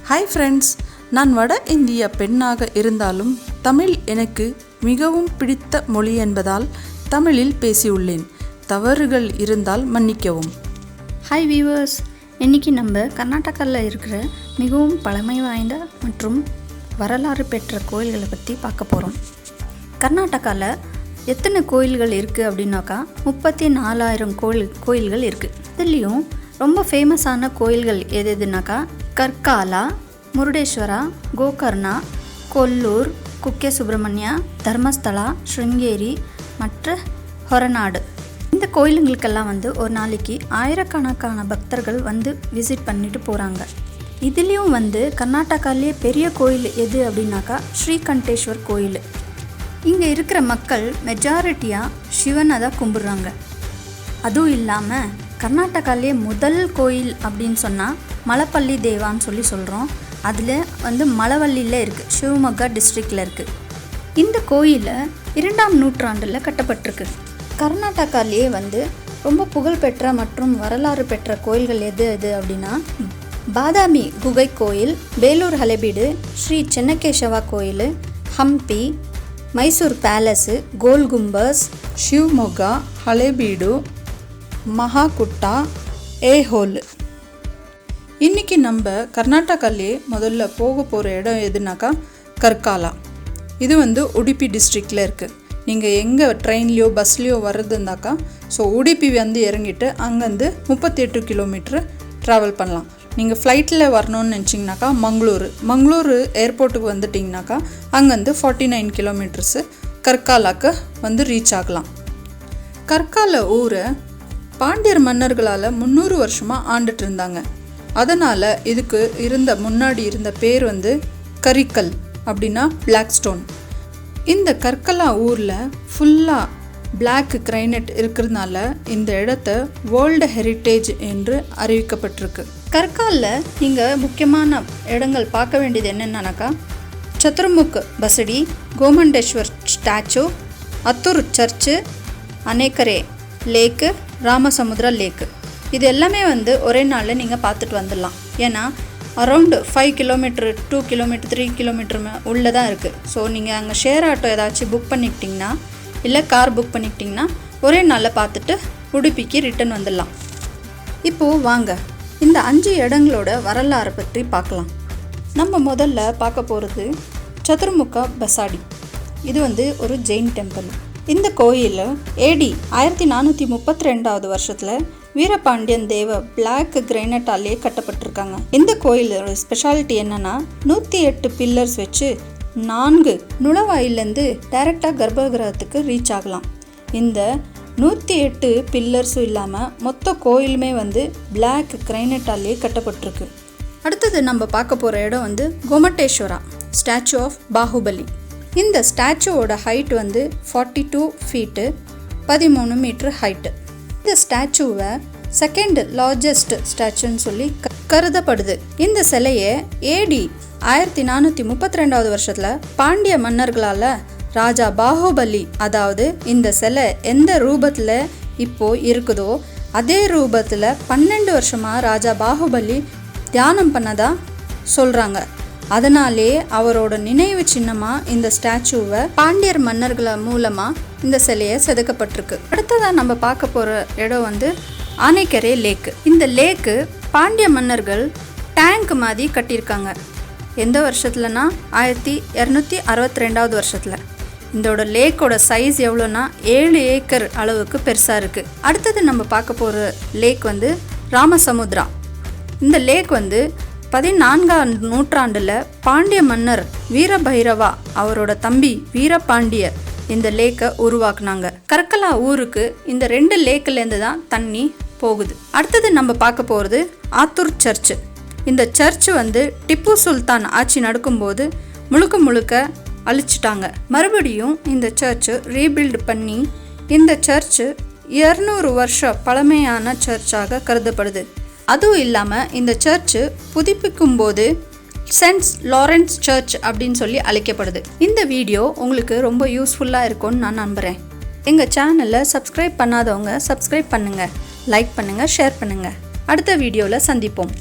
Hi friends, நான் வட இந்திய பெண்ணாக இருந்தாலும் தமிழ் எனக்கு மிகவும் பிடித்த மொழி என்பதால் தமிழில் பேசியுள்ளேன். தவறுகள் இருந்தால் மன்னிக்கவும். ஹாய் வியூவர்ஸ், இன்றைக்கி நம்ம கர்நாடகாவில் இருக்கிற மிகவும் பழமை வாய்ந்த மற்றும் வரலாறு பெற்ற கோயில்களை பற்றி பார்க்க போகிறோம். கர்நாடகாவில் எத்தனை கோயில்கள் இருக்குது அப்படின்னாக்கா 34,000 கோயில்கள் இருக்குது. இதுலேயும் ரொம்ப ஃபேமஸான கோயில்கள் எதுனாக்கா கர்காலா, முருடேஸ்வரா, கோகர்ணா, கொல்லூர், குக்கே சுப்பிரமணியா, தர்மஸ்தலா, ஸ்ருங்கேரி மற்ற ஹொரநாடு. இந்த கோயிலுங்களுக்கெல்லாம் ஒரு நாளைக்கு ஆயிரக்கணக்கான பக்தர்கள் விசிட் பண்ணிட்டு போகிறாங்க. இதுலேயும் கர்நாடகாலே பெரிய கோயில் எது அப்படின்னாக்கா ஸ்ரீகண்டேஸ்வர் கோயில். இங்கே இருக்கிற மக்கள் மெஜாரிட்டியாக சிவனை தான் கும்பிட்றாங்க. அதுவும் இல்லாமல் கர்நாடகாலே முதல் கோயில் அப்படின்னு சொன்னால் மலப்பள்ளி தேவான்னு சொல்கிறோம். அதில் மலவள்ளியில் இருக்குது, சிவமொகா டிஸ்ட்ரிக்டில் இருக்குது. இந்த கோயில் 2ஆம் நூற்றாண்டில் கட்டப்பட்டிருக்கு. கர்நாடகாலே ரொம்ப புகழ்பெற்ற மற்றும் வரலாறு பெற்ற கோயில்கள் எது அப்படின்னா பாதாமி குகை கோயில், வேலூர் ஹளேபீடு, ஸ்ரீ சென்னகேசவா கோயில், ஹம்பி, மைசூர் பேலஸு, கோல் கும்பஸ், ಶಿವಮೊಗ್ಗ, ಹಳೇಬೀಡು, மகாகுட்டா, ஏஹோல். இன்றைக்கி நம்ம கர்நாடகாலே முதல்ல போக போகிற இடம் எதுனாக்கா கர்காலா. இது உடுப்பி டிஸ்ட்ரிக்டில் இருக்குது. நீங்கள் எங்கே ட்ரெயின்லேயோ பஸ்லேயோ வர்றதுனாக்கா உடுப்பி இறங்கிட்டு அங்கேருந்து 38 கிலோமீட்ரு ட்ராவல் பண்ணலாம். நீங்கள் ஃப்ளைட்டில் வரணும்னு நினச்சிங்கனாக்கா மங்களூரு ஏர்போர்ட்டுக்கு வந்துட்டிங்கனாக்கா அங்கேருந்து 49 கிலோமீட்டர்ஸு கர்காலாக்கு ரீச் ஆகலாம். கர்கால ஊரை பாண்டியர் மன்னர்களால் 300 வருஷமாக ஆண்டுட்டு இருந்தாங்க. அதனால் இதுக்கு முன்னாடி இருந்த பேர் கரிக்கல், அப்படின்னா பிளாக் ஸ்டோன். இந்த கர்கலா ஊரில் ஃபுல்லாக பிளாக் கிரைனட் இருக்கிறதுனால இந்த இடத்த வேர்ல்டு ஹெரிட்டேஜ் என்று அறிவிக்கப்பட்டிருக்கு. கர்காலில் நீங்கள் முக்கியமான இடங்கள் பார்க்க வேண்டியது என்னென்னாக்கா சத்ரமுக் பசடி, கோமண்டேஸ்வர் ஸ்டாச்சு, அத்தூர் சர்ச்சு, அனேக்கரே லேக்கு, ராமசமுத்ரா லேக்கு. இது எல்லாமே ஒரே நாளில் நீங்கள் பார்த்துட்டு வந்துடலாம். ஏன்னா அரௌண்டு 5 கிலோமீட்ரு, 2 கிலோமீட்டர், 3 கிலோமீட்டர் உள்ளே தான் இருக்குது. ஸோ நீங்கள் அங்கே ஷேர் ஆட்டோ ஏதாச்சும் புக் பண்ணிக்கிட்டிங்கன்னா இல்லை கார் புக் பண்ணிக்கிட்டிங்கன்னா ஒரே நாளில் பார்த்துட்டு உடுப்பிக்கு ரிட்டன் வந்துடலாம். இப்போது வாங்க இந்த 5 இடங்களோட வரலாறை பற்றி பார்க்கலாம். நம்ம முதல்ல பார்க்க போகிறது சதுர்முகா பசாடி. இது ஒரு ஜெயின் டெம்பிள். இந்த கோயில் ஏடி 1432 வருஷத்தில் வீரபாண்டியன் தேவ பிளாக் கிரைனட்டாலே கட்டப்பட்டிருக்காங்க. இந்த கோயிலோட ஸ்பெஷாலிட்டி என்னன்னா 108 பில்லர்ஸ் வச்சு 4 நுழைவாயிலேருந்து டைரெக்டாக கர்ப்பகிரகத்துக்கு ரீச் ஆகலாம். இந்த 108 பில்லர்ஸும் இல்லாமல் மொத்த கோயிலுமே பிளாக் கிரைனட்டாலே கட்டப்பட்டிருக்கு. அடுத்தது நம்ம பார்க்க போகிற இடம் கோமட்டேஸ்வரா ஸ்டாச்சு ஆஃப் பாகுபலி. இந்த ஸ்டாச்சுவோட ஹைட் 42 ஃபீட்டு, 13 மீட்டர் ஹைட்டு. இந்த ஸ்டாச்சுவை செகண்ட் லார்ஜஸ்ட் ஸ்டாச்சுன்னு சொல்லி கருதப்படுது. இந்த சிலையை ஏடி 1432 வருஷத்தில் பாண்டிய மன்னர்களால் ராஜா பாகுபலி, அதாவது இந்த சிலை எந்த ரூபத்தில் இப்போது இருக்குதோ அதே ரூபத்தில் 12 வருஷமாக ராஜா பாகுபலி தியானம் பண்ணதா சொல்கிறாங்க. அதனாலே அவரோட நினைவு சின்னமாக இந்த ஸ்டாச்சுவை பாண்டியர் மன்னர்கள் மூலமாக இந்த சிலையை செதுக்கப்பட்டிருக்கு. அடுத்ததாக நம்ம பார்க்க போகிற இடம் ஆனைக்கரை லேக்கு. இந்த லேக்கு பாண்டிய மன்னர்கள் டேங்க் மாதிரி கட்டியிருக்காங்க. எந்த வருஷத்துலனா 1262 வருஷத்தில். இதோட லேக்கோட சைஸ் எவ்வளோனா 7 ஏக்கர் அளவுக்கு பெருசாக இருக்குது. அடுத்தது நம்ம பார்க்க போகிற லேக் ராமசமுத்ரா. இந்த லேக் 14ஆம் நூற்றாண்டில் பாண்டிய மன்னர் வீரபைரவா அவரோட தம்பி வீரபாண்டிய இந்த லேக்கை உருவாக்குனாங்க. கர்கலா ஊருக்கு இந்த 2 லேக்கிலேருந்து தான் தண்ணி போகுது. அடுத்தது நம்ம பார்க்க போகிறது ஆத்தூர் சர்ச்சு. இந்த சர்ச்சு டிப்பு சுல்தான் ஆட்சி நடக்கும்போது முழுக்க அழிச்சிட்டாங்க. மறுபடியும் இந்த சர்ச்சு ரீபில்டு பண்ணி இந்த சர்ச்சு 200 வருஷம் பழமையான சர்ச்சாக கருதப்படுது. அதுவும் இல்லாமல் இந்த சர்ச்சு புதுப்பிக்கும் போது சென்ட் லாரன்ஸ் சர்ச் அப்படின்னு சொல்லி அழைக்கப்படுது. இந்த வீடியோ உங்களுக்கு ரொம்ப யூஸ்ஃபுல்லாக இருக்கும்னு நான் நம்புகிறேன். எங்கள் சேனலை சப்ஸ்கிரைப் பண்ணாதவங்க சப்ஸ்கிரைப் பண்ணுங்கள், லைக் பண்ணுங்கள், ஷேர் பண்ணுங்கள். அடுத்த வீடியோவில் சந்திப்போம்.